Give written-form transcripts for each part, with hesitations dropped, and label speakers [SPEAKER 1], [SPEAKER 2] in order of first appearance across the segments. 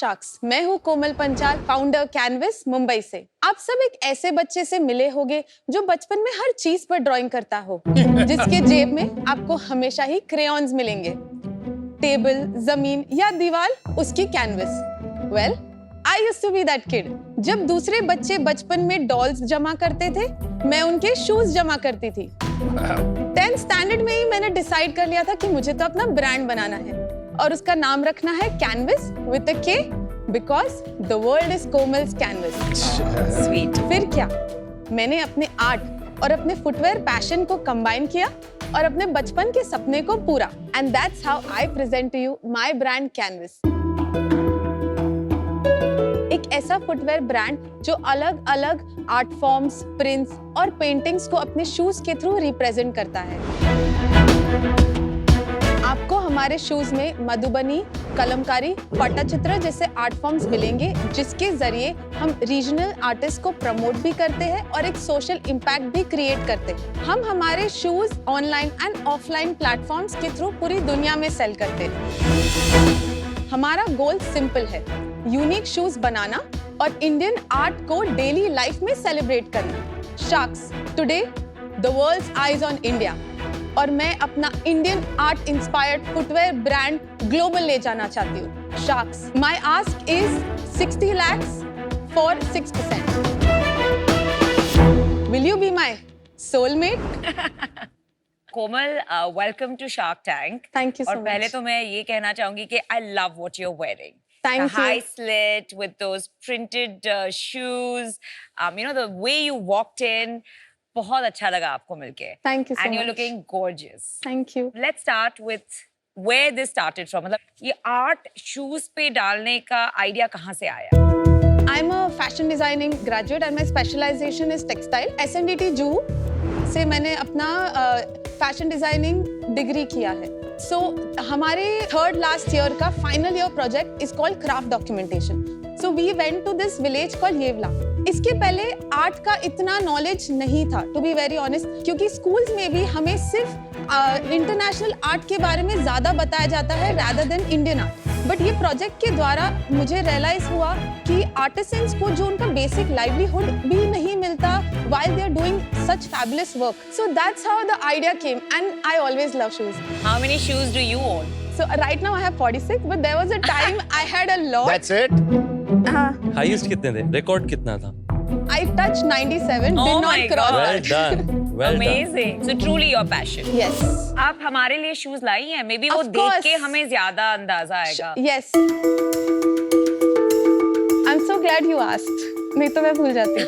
[SPEAKER 1] Sacks, मैं हूँ कोमल Panchal, founder canvas Mumbai से। आप सब एक ऐसे बच्चे से मिले होंगे जो बचपन में हर चीज पर ड्राइंग करता हो, जिसके जेब में आपको हमेशा ही क्रेयॉन्स मिलेंगे। टेबल, जमीन या दीवार उसकी canvas. Well, I used to be that kid. जब दूसरे बच्चे बचपन में डॉल्स जमा करते थे, मैं उनके शूज जमा करती थी। 10th स्टैंडर्ड में ही मैंने डिसाइड कर लिया था कि मुझे तो अपना ब्रांड बनाना है और उसका नाम रखना है कैनवस विद अ के, because the world is Komal's canvas. Sweet. फिर क्या, मैंने अपने आर्ट और अपने फुटवेयर पैशन को कंबाइन किया और अपने बचपन के सपने को पूरा। And that's how I present to you my brand canvas. एक ऐसा फुटवेयर ब्रांड जो अलग अलग आर्ट फॉर्म्स, प्रिंट्स और पेंटिंग्स को अपने शूज के थ्रू रिप्रेजेंट करता है। आपको हमारे शूज में मधुबनी, कलमकारी, पट्टचित्र जैसे आर्ट फॉर्म्स मिलेंगे, जिसके जरिए हम रीजनल आर्टिस्ट को प्रमोट भी करते हैं और एक सोशल इम्पैक्ट भी क्रिएट करते हैं। हम हमारे shoes online and offline platforms के थ्रू पूरी दुनिया में सेल करते हैं। हमारा गोल सिंपल है, यूनिक शूज बनाना और इंडियन आर्ट को डेली लाइफ में सेलिब्रेट करना। Sharks, today the world's eyes on India, और मैं अपना Indian art inspired footwear brand global ले जाना चाहती हूँ। Sharks, my ask is 60 lakhs for 6%. Will you be my soulmate?
[SPEAKER 2] Komal, welcome to shark tank.
[SPEAKER 1] Thank you so
[SPEAKER 2] और
[SPEAKER 1] much.
[SPEAKER 2] पहले तो मैं ये कहना चाहूंगी कि I love what you are wearing.
[SPEAKER 1] Thank
[SPEAKER 2] the
[SPEAKER 1] you.
[SPEAKER 2] high slit with those printed shoes, you know, the way you walked in, बहुत अच्छा लगा आपको मिलके।
[SPEAKER 1] Thank you so
[SPEAKER 2] And you're
[SPEAKER 1] much.
[SPEAKER 2] looking gorgeous.
[SPEAKER 1] Thank you.
[SPEAKER 2] Let's start with where this started from. मतलब ये art shoes पे डालने का आइडिया कहाँ से आया?
[SPEAKER 1] I'm a fashion designing graduate and my specialization is textile. SNDT Juhu से मैंने अपना फैशन डिजाइनिंग डिग्री किया है। So हमारे थर्ड लास्ट ईयर का final year project is called craft documentation. So we went to this village called Yeola. इसके पहले art का इतना नॉलेज नहीं था, टू बी वेरी ऑनेस्ट, क्योंकि स्कूल्स में भी हमें सिर्फ इंटरनेशनल आर्ट के बारे में ज्यादा बताया जाता है rather than Indian art. But ये प्रोजेक्ट के द्वारा मुझे रियलाइज हुआ कि आर्टिसंस को जो उनका बेसिक लाइवलीहुड भी नहीं मिलता while they are doing such fabulous work. So that's how the idea came, and I always love shoes.
[SPEAKER 2] How many shoes do you own?
[SPEAKER 1] So right now I have 46, but there was a time I had a lot.
[SPEAKER 3] That's it?
[SPEAKER 4] Highest कितने थे? Record कितना था?
[SPEAKER 1] I touched 97,
[SPEAKER 2] Oh
[SPEAKER 1] did
[SPEAKER 2] my
[SPEAKER 1] not cross
[SPEAKER 4] Well
[SPEAKER 1] that.
[SPEAKER 4] done. Well done.
[SPEAKER 2] Amazing. So truly your passion.
[SPEAKER 1] Yes.
[SPEAKER 2] आप हमारे लिए shoes लाई हैं, may be वो
[SPEAKER 1] Of
[SPEAKER 2] देख
[SPEAKER 1] course.
[SPEAKER 2] के हमें ज्यादा अंदाजा आएगा।
[SPEAKER 1] Yes. I'm so glad you asked. नहीं तो मैं भूल जाती।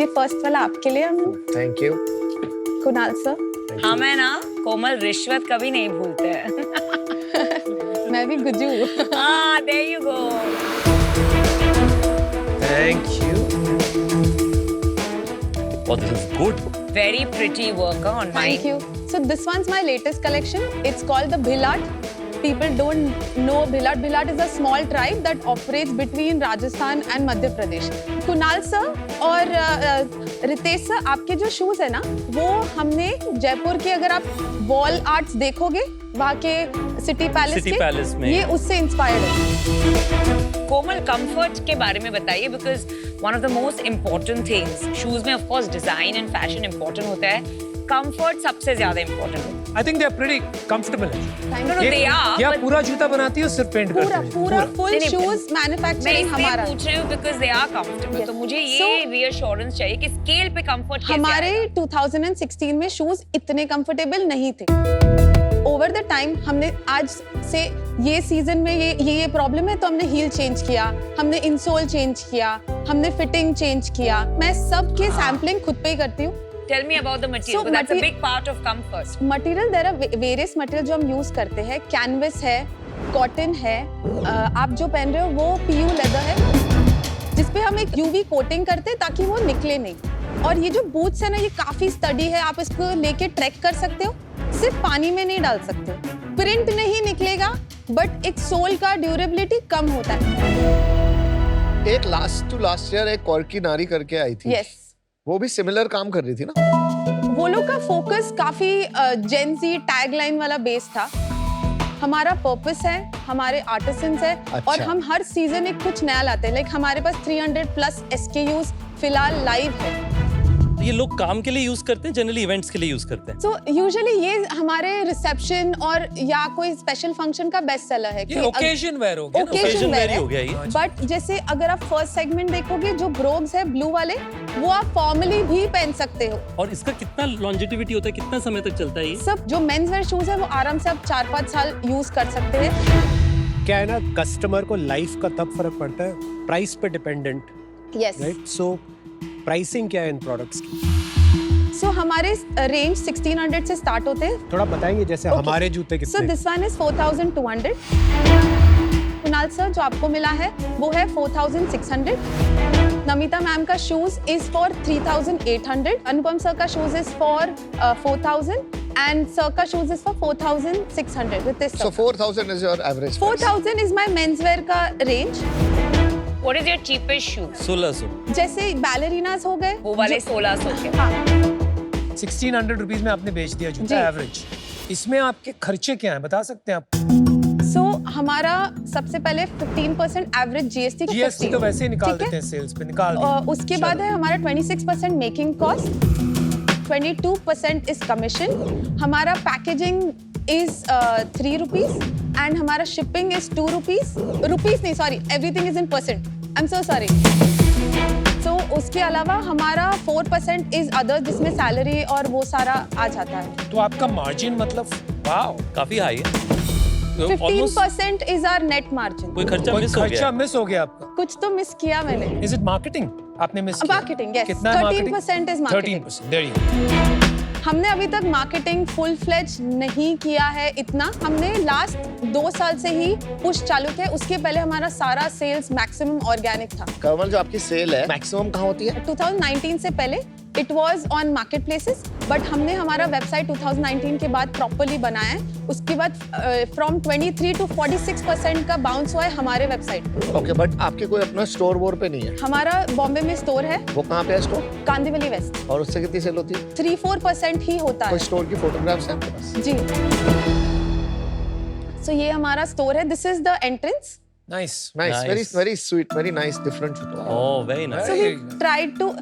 [SPEAKER 1] ये फर्स्ट वाला आपके लिए हम
[SPEAKER 3] Thank you.
[SPEAKER 1] कुणाल सर।
[SPEAKER 2] हाँ, मैं ना कोमल रिश्वत कभी नहीं भूलते हैं।
[SPEAKER 1] मैं भी Gujju.
[SPEAKER 2] Ah, there you go.
[SPEAKER 3] Thank you.
[SPEAKER 4] Oh, this is good.
[SPEAKER 2] Very pretty work on mine.
[SPEAKER 1] Thank you. So this one's my latest collection. It's called the Bhilat. People don't know Bhilat. Bhilat is a small tribe that operates between Rajasthan and Madhya Pradesh. Kunal sir और Ritesh sir, आपके जो shoes है ना, वो हमने जयपुर के, अगर आप वॉल आर्ट्स देखोगे वहाँ के सिटी पैलेस
[SPEAKER 4] में
[SPEAKER 1] ये उससे इंस्पायर्ड है।
[SPEAKER 2] कोमल, कंफर्ट के बारे में बताइए, because one of the most important things, shoes में of course design and fashion important होता है, कंफर्ट सबसे ज्यादा इम्पोर्टेंट होता है।
[SPEAKER 5] I think they are pretty comfortable.
[SPEAKER 2] No, they are,
[SPEAKER 5] क्या
[SPEAKER 2] but-
[SPEAKER 5] पूरा जूता बनाती है सिर्फ पेंट करती है?
[SPEAKER 1] पूरा फुल
[SPEAKER 2] नहीं,
[SPEAKER 1] शूज
[SPEAKER 2] मैं
[SPEAKER 1] मैन्युफैक्चरिंग
[SPEAKER 2] इसलिए
[SPEAKER 1] हमारा।
[SPEAKER 2] पूछ रही हूँ because they are comfortable.
[SPEAKER 1] Yes.
[SPEAKER 2] तो मुझे ये
[SPEAKER 1] So-
[SPEAKER 2] रीअश्योरेंस चाहिए कि स्केल पे कंफर्ट कैसे
[SPEAKER 1] हमारे
[SPEAKER 2] आएगा?
[SPEAKER 1] 2016 में शूज इतने कंफर्टेबल नहीं थे। ओवर द टाइम हमने आज से ये सीजन में ये प्रॉब्लम है, तो हमने हील चेंज किया, हमने इंसोल चेंज किया, हमने फिटिंग चेंज किया। मैं सबके सैम्पलिंग खुद पे ही करती हूँ।
[SPEAKER 2] Tell me about the material,
[SPEAKER 1] So
[SPEAKER 2] because that's a
[SPEAKER 1] mate-
[SPEAKER 2] big part of comfort.
[SPEAKER 1] Material, there are various material जो हम यूज करते हैं। कैनवस है, कॉटन है, आप जो पहन रहे हो वो PU लेदर है, जिसपे हम एक UV कोटिंग करते हैं ताकि वो निकले नहीं। और ये जो बूट्स है ना, ये काफी स्टडी है, आप इसको लेके ट्रैक कर सकते हो, सिर्फ पानी में नहीं डाल सकते। प्रिंट नहीं निकलेगा, बट एक सोल का ड्यूरेबिलिटी कम होता है।
[SPEAKER 3] एक लास्ट ईयर एक कॉर्की नारी करके आई थी।
[SPEAKER 1] यस,
[SPEAKER 3] वो भी सिमिलर काम कर रही थी ना?
[SPEAKER 1] वो लोग का फोकस काफी जेन ज़ी टैगलाइन वाला बेस था। हमारा पर्पस है, हमारे आर्टिसंस है और
[SPEAKER 3] अच्छा।
[SPEAKER 1] हम हर सीजन एक कुछ नया लाते हैं। लाइक हमारे पास 300 प्लस SKUs फिलहाल लाइव है।
[SPEAKER 4] ये लोग काम के लिए यूज करते हैं, जनरली इवेंट्स के लिए यूज करते हैं।
[SPEAKER 1] सो यूजुअली ये हमारे रिसेप्शन और या कोई स्पेशल फंक्शन का बेस्ट सेलर है।
[SPEAKER 5] ये ओकेजन वेयर हो गया ना?
[SPEAKER 1] occasion wear
[SPEAKER 4] ही हो गया ये।
[SPEAKER 1] बट जैसे अगर आप फर्स्ट सेगमेंट देखोगे, जो ब्रोग्स है ब्लू वाले, वो आप फॉर्मली भी पहन सकते हो।
[SPEAKER 4] और इसका कितना लॉन्जेटिविटी होता है, कितना समय तक चलता है ये?
[SPEAKER 1] सब जो मेंस वेयर शूज है वो आराम से आप 4-5 साल यूज कर सकते हैं।
[SPEAKER 6] क्या है ना, कस्टमर को लाइफ का तब फर्क पड़ता है प्राइस पे डिपेंडेंट,
[SPEAKER 1] यस।
[SPEAKER 6] राइट? सो प्राइसिंग क्या है इन प्रोडक्ट्स की?
[SPEAKER 1] सो हमारे रेंज 1600 से स्टार्ट होते हैं।
[SPEAKER 6] थोड़ा बताएंगे जैसे
[SPEAKER 1] Okay.
[SPEAKER 6] हमारे जूते
[SPEAKER 1] सो
[SPEAKER 6] कितने?
[SPEAKER 1] This one is 4200। Kunal sir जो आपको मिला है वो है 4600। नमिता मैम का shoes is for 3800। Anupam sir का shoes is for 4000 and sir का shoes is for 4600। Ritesh
[SPEAKER 3] So
[SPEAKER 1] sir
[SPEAKER 3] 4,000 is your average price.
[SPEAKER 1] 4000 is my men's wear रेंज।
[SPEAKER 2] What is your cheapest shoe?
[SPEAKER 4] 1600।
[SPEAKER 1] जैसे बैलरीनास हो गए
[SPEAKER 2] वो वाले 1600 के।
[SPEAKER 1] हाँ
[SPEAKER 5] 1600 रुपीज में आपने बेच दिया
[SPEAKER 1] जी।
[SPEAKER 5] जूता एवरेज। इसमें आपके खर्चे क्या हैं बता सकते हैं आप?
[SPEAKER 1] सो हमारा सबसे पहले 15% एवरेज GST का
[SPEAKER 5] जीएसटी
[SPEAKER 1] 15
[SPEAKER 5] तो वैसे ही निकाल
[SPEAKER 1] ठीक है?
[SPEAKER 5] देते हैं सेल्स पे, निकाल दिया।
[SPEAKER 1] उसके बाद है हमारा 26% मेकिंग कॉस्ट, 22% इज कमीशन, हमारा पैकेजिंग इज 3 रुपीज एंड हमारा शिपिंग इज 2 रुपीज। रुपीज नहीं, sorry, everything is in percent. I am so sorry. So उसके अलावा हमारा 4% इज अदर, जिसमें सैलरी और वो सारा आ जाता है।
[SPEAKER 5] तो आपका मार्जिन मतलब वाओ,
[SPEAKER 4] काफी हाई है। Almost
[SPEAKER 1] 15% is our net margin.
[SPEAKER 4] कोई खर्चा
[SPEAKER 5] कोई
[SPEAKER 4] मिस हो
[SPEAKER 5] खर्चा
[SPEAKER 4] गया?
[SPEAKER 5] मिस हो गया आपका?
[SPEAKER 1] कुछ तो मिस किया मैंने।
[SPEAKER 5] इज इट मार्केटिंग आपने मिस किया?
[SPEAKER 1] Marketing, yes.
[SPEAKER 5] कितना है marketing?
[SPEAKER 1] 13% is marketing.
[SPEAKER 5] 13%, there you go.
[SPEAKER 1] हमने अभी तक मार्केटिंग फुल फ्लेज नहीं किया है इतना। हमने लास्ट 2 साल से ही पुश चालू किया। उसके पहले हमारा सारा सेल्स मैक्सिमम ऑर्गेनिक था।
[SPEAKER 3] कमल, जो आपकी सेल है मैक्सिमम कहाँ होती है?
[SPEAKER 1] 2019 से पहले it was on market places, but हमने हमारा वेबसाइट 2019 के बाद प्रॉपर्ली बनाया है। उसके बाद फ्रॉम 23 to 46% का बाउंस हुआ है हमारे वेबसाइट पे।
[SPEAKER 3] ओके, बट आपके कोई अपना स्टोर वोर पे नहीं है?
[SPEAKER 1] हमारा बॉम्बे में स्टोर है,
[SPEAKER 3] वो कहाँ पे है स्टोर?
[SPEAKER 1] कांदिवली वेस्ट।
[SPEAKER 3] और उससे कितनी सेल होती है?
[SPEAKER 1] 3-4% ही होता है
[SPEAKER 3] कोई स्टोर की फोटोग्राफ्स हैं आपके पास?
[SPEAKER 1] जी। सो ये हमारा स्टोर है। This is the entrance.
[SPEAKER 5] Nice.
[SPEAKER 3] Nice, very
[SPEAKER 4] Nice.
[SPEAKER 3] very sweet, very nice, different.
[SPEAKER 4] Oh very nice.
[SPEAKER 1] So he tried to,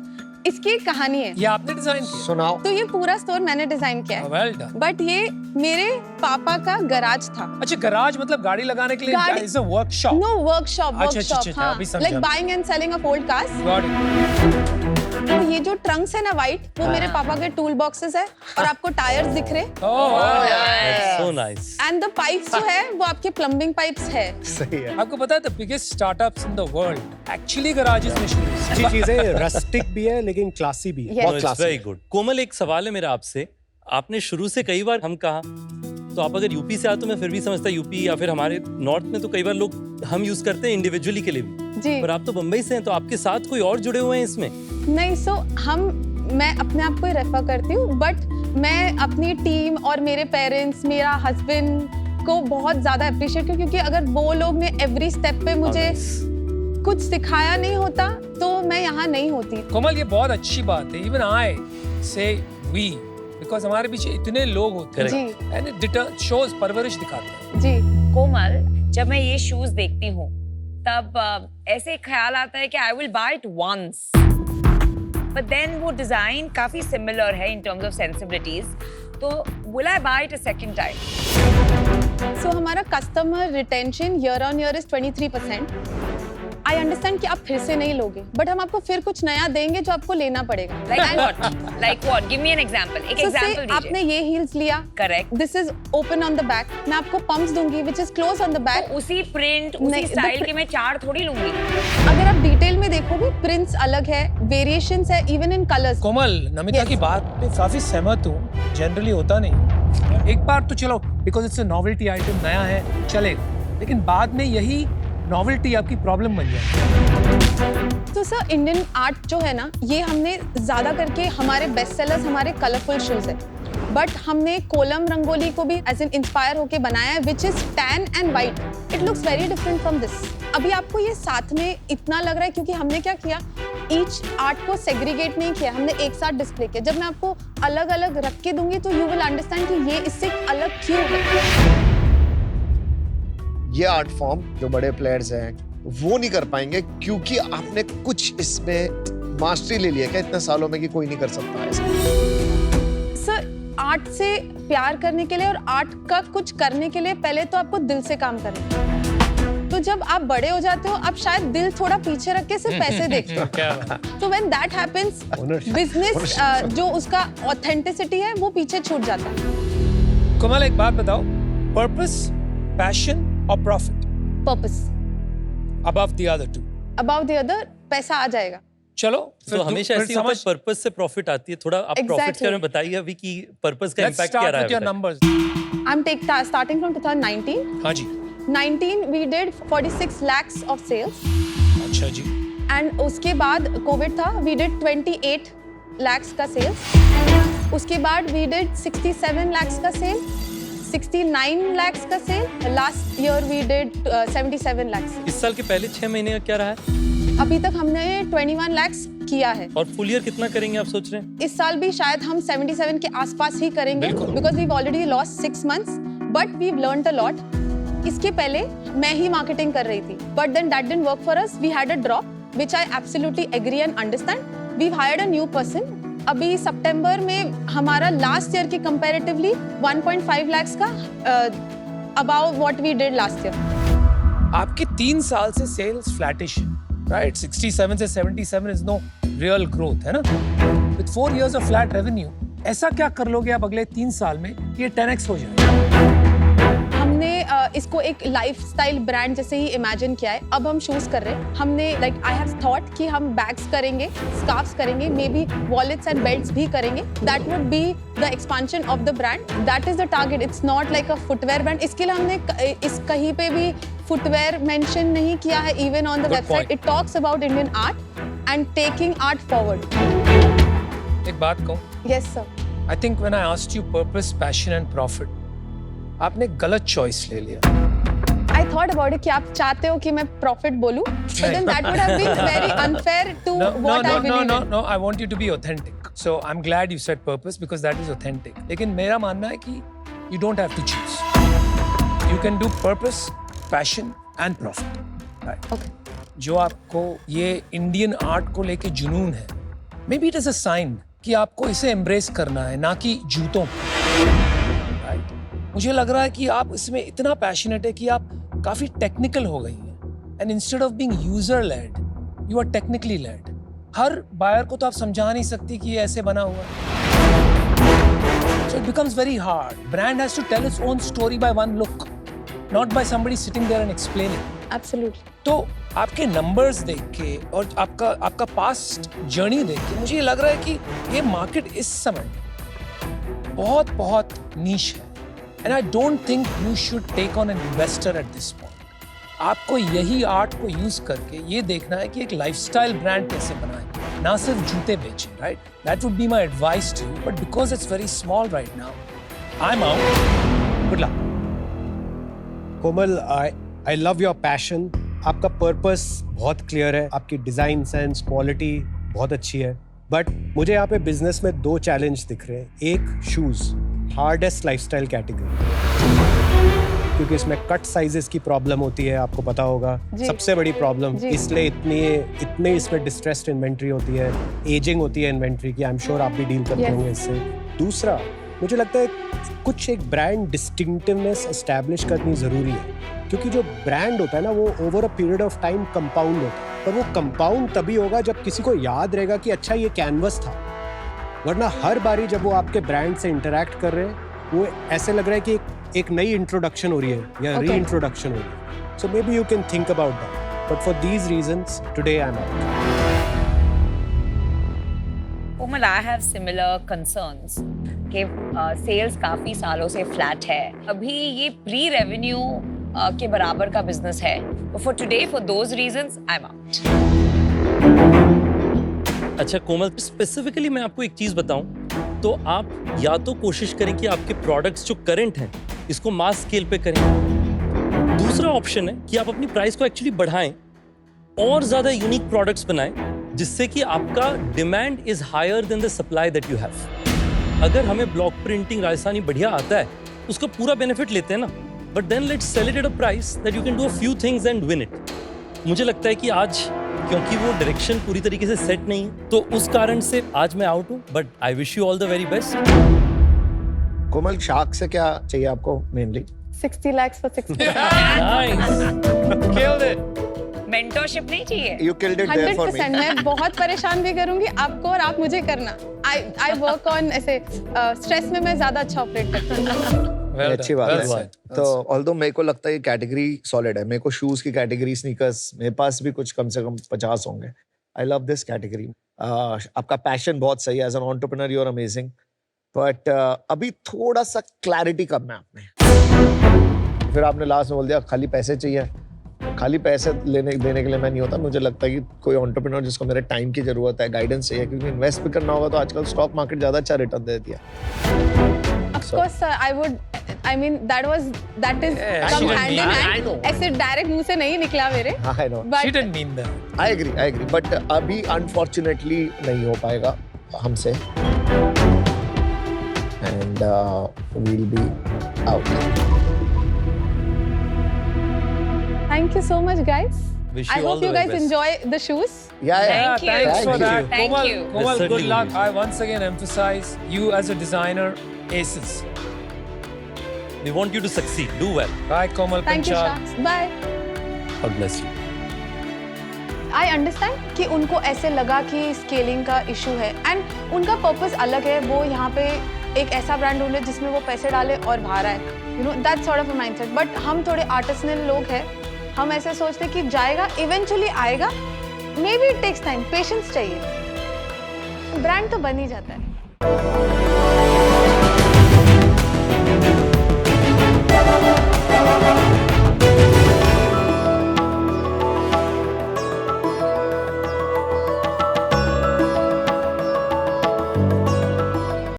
[SPEAKER 1] इसकी एक कहानी है।
[SPEAKER 5] ये आपने डिजाइन किया?
[SPEAKER 3] So now,
[SPEAKER 1] तो ये पूरा स्टोर मैंने डिजाइन किया है,
[SPEAKER 5] वेल डन।
[SPEAKER 1] बट ये मेरे पापा का गराज था।
[SPEAKER 5] अच्छा, गराज मतलब गाड़ी लगाने के लिए?
[SPEAKER 1] गाड़ी-
[SPEAKER 5] is a workshop?
[SPEAKER 1] No, workshop.
[SPEAKER 5] अच्छा, अच्छा, अच्छा,
[SPEAKER 1] हाँ,
[SPEAKER 5] अभी समझा।
[SPEAKER 1] Like buying and selling of old cars.
[SPEAKER 5] Got it.
[SPEAKER 1] तो ये जो ट्रंक्स है ना वाइट, वो मेरे पापा के टूल बॉक्सेस है और आपको टायर्स दिख रहे
[SPEAKER 5] oh,
[SPEAKER 4] so nice.
[SPEAKER 1] And the pipes जो है वो आपके प्लम्बिंग पाइप्स है।
[SPEAKER 3] सही है।
[SPEAKER 5] आपको पता है the biggest startups in the world actually garages में शुरू हुए।
[SPEAKER 6] अच्छी चीजें रस्टिक भी है लेकिन क्लासी भी है।
[SPEAKER 1] Yes.
[SPEAKER 3] बहुत classy
[SPEAKER 4] वेरी
[SPEAKER 3] है।
[SPEAKER 4] गुड। कोमल, एक सवाल है मेरा आपसे। आपने शुरू से कई बार हम कहा, तो आप अगर यूपी से आए तो मैं फिर भी समझता यूपी या फिर हमारे नॉर्थ में तो कई बार लोग हम यूज करते हैं इंडिविजुअली के लिए भी,
[SPEAKER 1] जी
[SPEAKER 4] पर आप तो बम्बई से हैं, तो आपके साथ कोई और जुड़े हुए हैं इसमें?
[SPEAKER 1] नहीं, सो मैं अपने आप को ही रेफर करती हूँ, बट मैं अपनी टीम और मेरे पेरेंट्स, मेरा हस्बैंड को बहुत ज्यादा अप्रिशिएट करती हूँ, क्योंकि अगर वो लोग ने एवरी स्टेप पे मुझे कुछ सिखाया नहीं होता तो मैं यहाँ नहीं होती।
[SPEAKER 5] कोमल, ये बहुत अच्छी बात है। इवन आई से वी, बिकॉज हमारे पीछे इतने लोग होते हैं
[SPEAKER 1] जी
[SPEAKER 5] एंड इट शोज परवरिश दिखाते हैं।
[SPEAKER 1] जी।
[SPEAKER 2] कोमल, जब मैं ये शूज देखती हूँ तब ऐसे ख्याल आता है कि I will buy it once, but then वो डिजाइन काफी सिमिलर है इन टर्म्स ऑफ सेंसिबिलिटीज, तो will I buy it a second time?
[SPEAKER 1] So हमारा customer retention year on year is 23%। I understand कि आप फिर से नहीं लोगे, बट हम आपको फिर कुछ नया देंगे जो आपको लेना पड़ेगा।
[SPEAKER 2] Like what? Give me an example. एक
[SPEAKER 1] So say
[SPEAKER 2] example दीजिए।
[SPEAKER 1] आपने ये हील्स लिया,
[SPEAKER 2] Correct.
[SPEAKER 1] This is open on the back, मैं आपको पंप्स दूंगी which is close on the back.
[SPEAKER 2] तो उसी प्रिंट, उसी
[SPEAKER 1] नहीं,
[SPEAKER 2] स्टाइल के मैं 4 थोड़ी लूंगी।
[SPEAKER 1] अगर आप डिटेल में देखोगे प्रिंट्स अलग है, वेरिएशंस है, even in colours.
[SPEAKER 5] Komal, Namita
[SPEAKER 1] Yes.
[SPEAKER 5] की बात पे काफी सहमत हूँ। जनरली होता नहीं, एक बार तो चलो because it's a novelty item, नया है, चलेगा, लेकिन बाद में यही नॉवेल्टी आपकी प्रॉब्लम बन जाए।
[SPEAKER 1] तो सर इंडियन आर्ट जो है ना, ये हमने ज्यादा करके हमारे बेस्ट सेलर्स हमारे कलरफुल शूज है, बट हमने कोलम रंगोली को भी एज एन इंस्पायर होके बनाया है, which is tan and white. It looks very different from this. अभी आपको ये साथ में इतना लग रहा है क्योंकि हमने क्या किया, ईच आर्ट को सेग्रीगेट नहीं किया, हमने एक साथ डिस्प्ले किया। जब मैं आपको अलग अलग रख के दूंगी तो यू विल अंडरस्टैंड कि ये इससे अलग क्यों है।
[SPEAKER 3] ये आर्ट फॉर्म जो बड़े प्लेयर्स हैं वो नहीं कर पाएंगे, क्योंकि आपने कुछ इसमें मास्टरी ले लिया क्या इतने सालों में कि कोई नहीं कर सकता ऐसा?
[SPEAKER 1] सर आर्ट से प्यार करने के लिए और आर्ट का कुछ करने के लिए पहले तो आपको दिल से काम करना है। तो जब आप बड़े हो जाते हो आप शायद दिल थोड़ा पीछे रख के सिर्फ पैसे देखते हो।
[SPEAKER 5] क्या बात।
[SPEAKER 1] तो व्हेन दैट हैपेंस बिजनेस जो उसका ऑथेंटिसिटी है वो पीछे छूट जाता है।
[SPEAKER 5] कोमल एक बात बताओ, पर्पस, पैशन और profit
[SPEAKER 1] purpose
[SPEAKER 5] above the other two?
[SPEAKER 1] About the other पैसा आ जाएगा।
[SPEAKER 5] चलो
[SPEAKER 4] तो हमेशा ऐसी होता है पर्पस से प्रॉफिट आती है। थोड़ा आप प्रॉफिट के बारे में बताइए अभी कि पर्पस का
[SPEAKER 5] Let's
[SPEAKER 4] इम्पैक्ट क्या
[SPEAKER 5] start
[SPEAKER 4] रहा
[SPEAKER 5] with your
[SPEAKER 4] है।
[SPEAKER 5] numbers.
[SPEAKER 1] I'm starting from 2019.
[SPEAKER 5] हाँ जी,
[SPEAKER 1] 19 we did 46 lakhs of sales
[SPEAKER 5] अच्छा जी,
[SPEAKER 1] and उसके बाद कोविड था we did 28 lakhs का sales। उसके बाद we did 67 lakhs का सेल, 69 lakhs का sale. Last year we did 77 lakhs।
[SPEAKER 4] इस साल के पहले 6 महीने का क्या रहा है
[SPEAKER 1] अभी तक हमने 21 lakhs किया है
[SPEAKER 4] और फुल ईयर कितना करेंगे आप सोच रहे हैं?
[SPEAKER 1] इस साल भी शायद हम 77 के आसपास ही करेंगे
[SPEAKER 5] बिल्कुल।
[SPEAKER 1] because we've already lost 6 months but we've learned a lot। इसके पहले मैं ही मार्केटिंग कर रही थी but then that didn't work for us। We had a drop which I absolutely agree and understand। We've hired a new person। अभी सितंबर में हमारा last year के कंपैरेटिवली 1.5 lakhs का above what we did last year।
[SPEAKER 5] आपके 3 साल से sales flattish है, right? 67 से 77 इज नो रियल ग्रोथ, है ना? With 4 years of flat revenue, ऐसा क्या कर लोगे आप अगले 3 साल में ये 10x हो जाए?
[SPEAKER 1] हमने इसको एक लाइफस्टाइल ब्रांड जैसे ही इमेजिन किया है। अब हम शूज कर रहे हैं। हमने लाइक आई हैव थॉट कि हम बैग्स करेंगे, स्कार्फ्स करेंगे, may be wallets and belts भी करेंगे। That would be the expansion of the brand. That is the target. It's not like a footwear brand. इसके लिए हमने इस कहीं पे भी फुटवेयर मेंशन नहीं किया है। Even on the website it talks about Indian art and taking art forward.
[SPEAKER 5] एक बात कहूँ,
[SPEAKER 1] yes sir.
[SPEAKER 5] I think when I asked you purpose, passion and profit, आपने गलत चॉइस ले लिया।
[SPEAKER 1] I thought about it कि आप चाहते हो कि मैं प्रॉफिट बोलूं, but then that would have been very unfair to what I believe in.
[SPEAKER 5] No, I want you to be authentic. So I'm glad you said purpose because that is authentic. लेकिन मेरा मानना है कि you don't have to choose. You can do purpose, passion and profit. Right?
[SPEAKER 1] Okay.
[SPEAKER 5] जो आपको ये Indian art को लेके जुनून है, maybe it is a sign कि आपको इसे embrace करना है, ना कि जूतों पे। Right? मुझे लग रहा है कि आप इसमें इतना पैशनेट है कि आप काफी टेक्निकल हो गई हैं and instead of being user led you are technically led. हर बायर को तो आप समझा नहीं सकती कि ये ऐसे बना हुआ है। So it becomes very hard. Brand has to tell its own story by one look, not by somebody sitting there and explaining.
[SPEAKER 1] Absolutely.
[SPEAKER 5] तो आपके नंबर्स देख के और आपका पास्ट जर्नी देख के मुझे ये लग रहा है कि ये मार्केट इस समय बहुत बहुत नीश है। And I don't think you should take on an investor at this point. आपको यही आर्ट को यूज करके ये देखना है कि एक लाइफस्टाइल ब्रांड कैसे बनाएं, ना सिर्फ जूते बेचें, right? That would be my advice to you. But because it's very small right now, I'm out. Good luck.
[SPEAKER 6] Komal, I love your passion. आपका पर्पस बहुत क्लियर है, आपकी डिजाइन सेंस, क्वालिटी बहुत अच्छी है। बट मुझे यहाँ पे बिजनेस में 2 चैलेंज दिख रहे हैं। एक शूज, हार्डेस्ट लाइफस्टाइल कैटेगरी, क्योंकि इसमें कट साइजेस की प्रॉब्लम होती है, आपको पता होगा, सबसे बड़ी प्रॉब्लम। इसलिए इतनी इसमें डिस्ट्रेस्ड इन्वेंट्री होती है, एजिंग होती है इन्वेंट्री की। आई एम श्योर आप भी डील करते होंगे इससे। दूसरा, मुझे लगता है कुछ एक ब्रांड डिस्टिंक्टिवनेस एस्टैब्लिश करनी ज़रूरी है, क्योंकि जो ब्रांड होता है ना वो over a period of time compound होता है। पर वो कंपाउंड तभी होगा जब किसी को याद रहेगा कि अच्छा ये कैनवस था, वरना हर बारी जब वो आपके ब्रांड से इंटरैक्ट कर रहे हैं वो ऐसे लग रहा है कि एक नई इंट्रोडक्शन हो रही है या री इंट्रोडक्शन हो रही है। So maybe you can think about that, but for these reasons today I am out.
[SPEAKER 2] Komal, I have similar concerns कि सेल्स काफी सालों से फ्लैट है। अभी ये प्री रेवेन्यू के बराबर का बिजनेस है। For today, for those reasons, I am out.
[SPEAKER 4] अच्छा कोमल, स्पेसिफिकली मैं आपको एक चीज बताऊं तो आप या तो कोशिश करें कि आपके प्रोडक्ट्स जो करंट हैं इसको मास स्केल पे करें। दूसरा ऑप्शन है कि आप अपनी प्राइस को एक्चुअली बढ़ाएं और ज्यादा यूनिक प्रोडक्ट्स बनाएं, जिससे कि आपका demand is higher than the supply that you have. अगर हमें ब्लॉक प्रिंटिंग राजस्थानी बढ़िया आता है उसका पूरा बेनिफिट लेते हैं ना, but then let's sell it at a price that you can do a few things and win it. मुझे लगता है कि आज क्योंकि वो डायरेक्शन पूरी तरीके से सेट नहीं है, तो उस कारण से आज मैं आउट हूँ. But I wish you all the very best.
[SPEAKER 3] Komal, shark से क्या चाहिए आपको mainly?
[SPEAKER 1] 60 lakhs for 60.
[SPEAKER 4] Nice.
[SPEAKER 5] Killed it.
[SPEAKER 2] Mentorship नहीं चाहिए.
[SPEAKER 3] You killed it there for me.
[SPEAKER 1] 100%. मैं बहुत परेशान भी करूंगी आपको और आप मुझे करना. I work on ऐसे स्ट्रेस में मैं ज्यादा अच्छा ऑपरेट करती हूँ.
[SPEAKER 5] Well
[SPEAKER 3] अच्छी
[SPEAKER 5] done,
[SPEAKER 3] बात
[SPEAKER 5] well
[SPEAKER 3] है.
[SPEAKER 5] said, well
[SPEAKER 3] तो
[SPEAKER 5] said.
[SPEAKER 3] ऑल्दो मेरे को लगता है ये कैटेगरी सॉलिड है. मेरे को शूज की कैटेगरी, स्नीकर्स, मेरे पास भी कुछ कम से कम 50 होंगे. I love this category. आपका पैशन बहुत सही है. As an entrepreneur you are amazing. But अभी थोड़ा सा क्लैरिटी कम है आप में. फिर आपने लास्ट में बोल दिया खाली पैसे चाहिए. खाली पैसे देने के लिए मैं नहीं होता. मुझे लगता है कि कोई एंटरप्रेन्योर जिसको मेरे टाइम की जरूरत है, गाइडेंस चाहिए, क्योंकि इन्वेस्ट भी करना होगा तो आजकल स्टॉक मार्केट ज्यादा अच्छा रिटर्न दे देती है.
[SPEAKER 1] Of course, sir, I mean that is
[SPEAKER 5] Yeah,
[SPEAKER 1] come
[SPEAKER 5] she didn't
[SPEAKER 1] hand in
[SPEAKER 5] mean that.
[SPEAKER 3] I
[SPEAKER 1] hand.
[SPEAKER 3] know.
[SPEAKER 1] ऐसे डायरेक्ट मुंह से नहीं निकला मेरे.
[SPEAKER 3] I know.
[SPEAKER 5] She
[SPEAKER 1] But
[SPEAKER 5] didn't mean that.
[SPEAKER 3] I agree. But अभी अनफॉर्चुनेटली नहीं हो पाएगा हमसे. And we'll be out.
[SPEAKER 1] thank you so much, guys.
[SPEAKER 4] Wish
[SPEAKER 1] I
[SPEAKER 4] you all
[SPEAKER 1] hope
[SPEAKER 4] the
[SPEAKER 1] you
[SPEAKER 4] very
[SPEAKER 1] guys
[SPEAKER 4] best.
[SPEAKER 1] enjoy the shoes.
[SPEAKER 3] या
[SPEAKER 2] Thank you.
[SPEAKER 5] Thanks for
[SPEAKER 3] Thank
[SPEAKER 5] that.
[SPEAKER 3] you.
[SPEAKER 2] Thank
[SPEAKER 5] Komal,
[SPEAKER 2] you.
[SPEAKER 5] Komal,
[SPEAKER 4] Yes,
[SPEAKER 5] good
[SPEAKER 4] certainly
[SPEAKER 5] luck.
[SPEAKER 4] will.
[SPEAKER 5] I once again emphasize you as a designer, aces.
[SPEAKER 4] We want you to succeed. Do well.
[SPEAKER 5] Bye, Komal
[SPEAKER 1] Thank you,
[SPEAKER 5] Panchal.
[SPEAKER 1] Sharks. Bye.
[SPEAKER 4] God bless you.
[SPEAKER 1] I understand कि उनको ऐसे लगा कि scaling का issue है and उनका purpose अलग है. वो यहाँ पे एक ऐसा ब्रांड ढूंढे जिसमें वो पैसे डाले और बाहर आए. You know that sort of a mindset. But हम थोड़े आर्टिसनल लोग हैं. हम ऐसे सोचते कि जाएगा, इवेंचुअली आएगा. Maybe it takes time, patience चाहिए. ब्रांड तो बन ही जाता है.